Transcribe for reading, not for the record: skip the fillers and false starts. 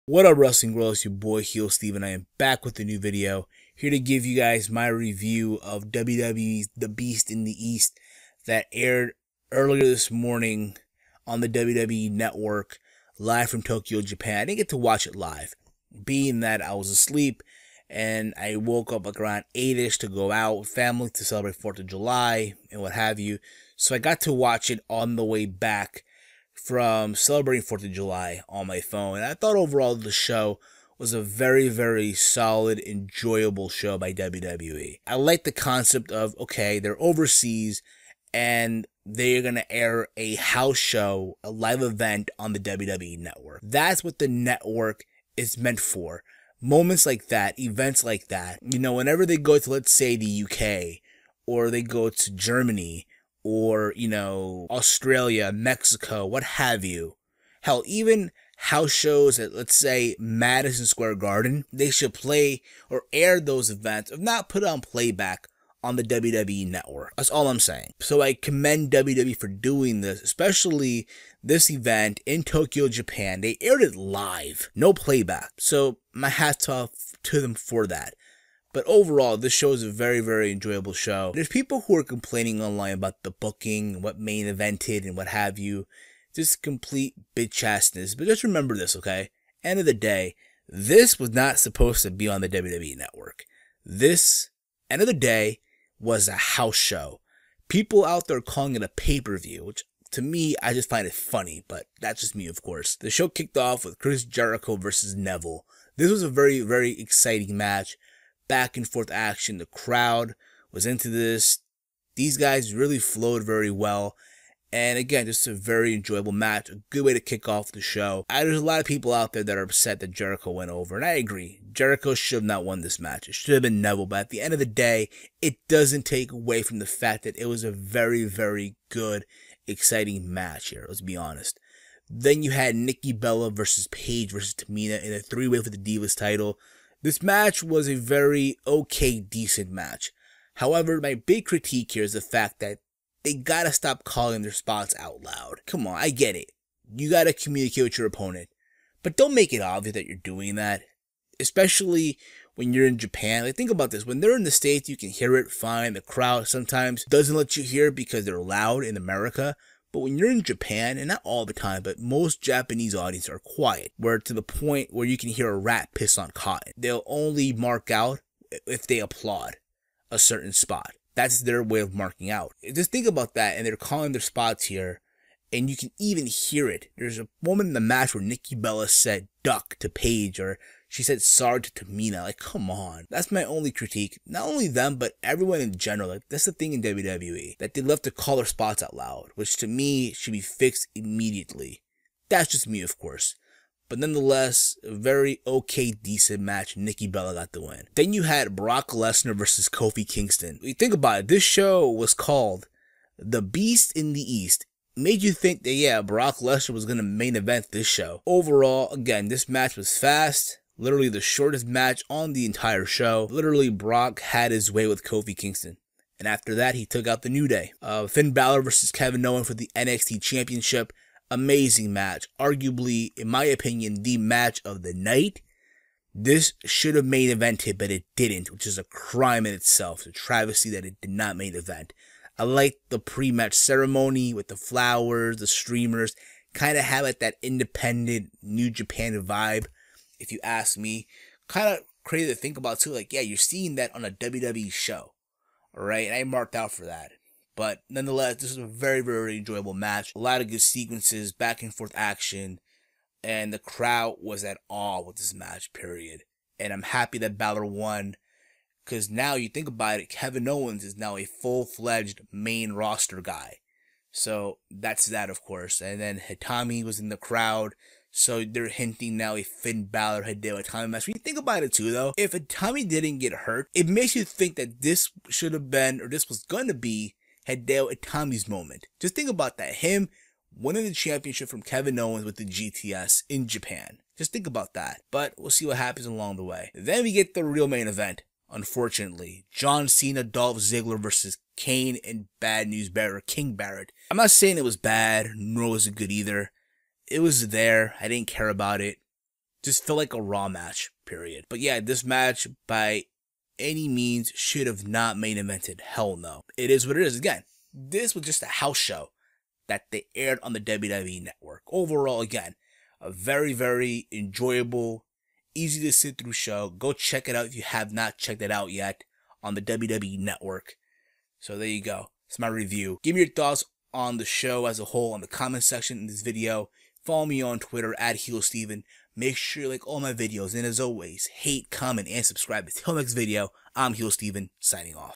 What up, wrestling world? It's your boy HEELSTEVEN. I am back with a new video, here to give you guys my review of WWE's The Beast in the East that aired earlier this morning on the WWE Network, live from Tokyo, Japan. I didn't get to watch it live, being that I was asleep, and I woke up like around 8ish to go out with family to celebrate 4th of July and what have you. So I got to watch it on the way back from celebrating 4th of July on my phone. And I thought overall the show was a very, very solid, enjoyable show by WWE. I like the concept of, okay, they're overseas and they're going to air a house show, a live event on the WWE Network. That's what the network is meant for. Moments like that, events like that, you know, whenever they go to, let's say, the UK, or they go to Germany, or, you know, Australia, Mexico, what have you. Hell, even house shows at, let's say, Madison Square Garden, they should play or air those events, if not put on playback on the WWE Network. That's all I'm saying. So I commend WWE for doing this, especially this event in Tokyo, Japan. They aired it live, no playback. So my hat's off to them for that. But overall, this show is a very, very enjoyable show. There's people who are complaining online about the booking, what main evented, and what have you. Just complete bitch-assness. But just remember this, okay? End of the day, this was not supposed to be on the WWE Network. This, end of the day, was a house show. People out there calling it a pay-per-view, which to me, I just find it funny, but that's just me, of course. The show kicked off with Chris Jericho versus Neville. This was a very, very exciting match. Back and forth action. The crowd was into this. These guys really flowed very well. And again, just a very enjoyable match. A good way to kick off the show. There's a lot of people out there that are upset that Jericho went over. And I agree. Jericho should have not won this match. It should have been Neville. But at the end of the day, it doesn't take away from the fact that it was a very, very good, exciting match here. Let's be honest. Then you had Nikki Bella versus Paige versus Tamina in a three-way for the Divas title. This match was a very okay, decent match. However, my big critique here is the fact that they gotta stop calling their spots out loud. Come on, I get it. You gotta communicate with your opponent. But don't make it obvious that you're doing that. Especially when you're in Japan. Like, think about this. When they're in the States, you can hear it fine. The crowd sometimes doesn't let you hear it because they're loud in America. But when you're in Japan, and not all the time, but most Japanese audiences are quiet, where to the point where you can hear a rat piss on cotton. They'll only mark out if they applaud a certain spot. That's their way of marking out. Just think about that, and they're calling their spots here, and you can even hear it. There's a moment in the match where Nikki Bella said duck to Paige, or she said sorry to Tamina. Like, come on. That's my only critique. Not only them, but everyone in general. Like, that's the thing in WWE. That they love to call their spots out loud. Which to me should be fixed immediately. That's just me, of course. But nonetheless, a very okay, decent match. Nikki Bella got the win. Then you had Brock Lesnar versus Kofi Kingston. When you think about it, this show was called The Beast in the East. Made you think that, yeah, Brock Lesnar was going to main event this show. Overall, again, this match was fast. Literally the shortest match on the entire show. Literally, Brock had his way with Kofi Kingston. And after that, he took out the New Day. Finn Balor versus Kevin Owens for the NXT Championship. Amazing match. Arguably, in my opinion, the match of the night. This should have main evented, but it didn't, which is a crime in itself. It's a travesty that it did not main event. I like the pre-match ceremony with the flowers, the streamers. Kind of have like that independent New Japan vibe. If you ask me, kind of crazy to think about too. Like, yeah, you're seeing that on a WWE show, alright? And I marked out for that. But nonetheless, this is a very, very enjoyable match. A lot of good sequences, back and forth action, and the crowd was at awe with this match, period. And I'm happy that Balor won, because now you think about it, Kevin Owens is now a full-fledged main roster guy. So that's that, of course. And then Hitami was in the crowd. So they're hinting now if Finn Balor had did a Itami match. When you think about it too, though, if Itami didn't get hurt, it makes you think that this should have been, or this was going to be, Hideo Itami's moment. Just think about that. Him winning the championship from Kevin Owens with the GTS in Japan. Just think about that. But we'll see what happens along the way. Then we get the real main event, unfortunately. John Cena, Dolph Ziggler versus Kane and Bad News Barrett, King Barrett. I'm not saying it was bad, nor was it good either. It was there. I didn't care about it. Just felt like a Raw match, period. But yeah, this match by any means should have not main evented. Hell no. It is what it is. Again, this was just a house show that they aired on the WWE Network. Overall, again, a very, very enjoyable, easy to sit through show. Go check it out if you have not checked it out yet on the WWE Network. So there you go. It's my review. Give me your thoughts on the show as a whole in the comment section in this video. Follow me on Twitter at HEELSTEVEN. Make sure you like all my videos. And as always, hate, comment, and subscribe. Until next video, I'm HEELSTEVEN, signing off.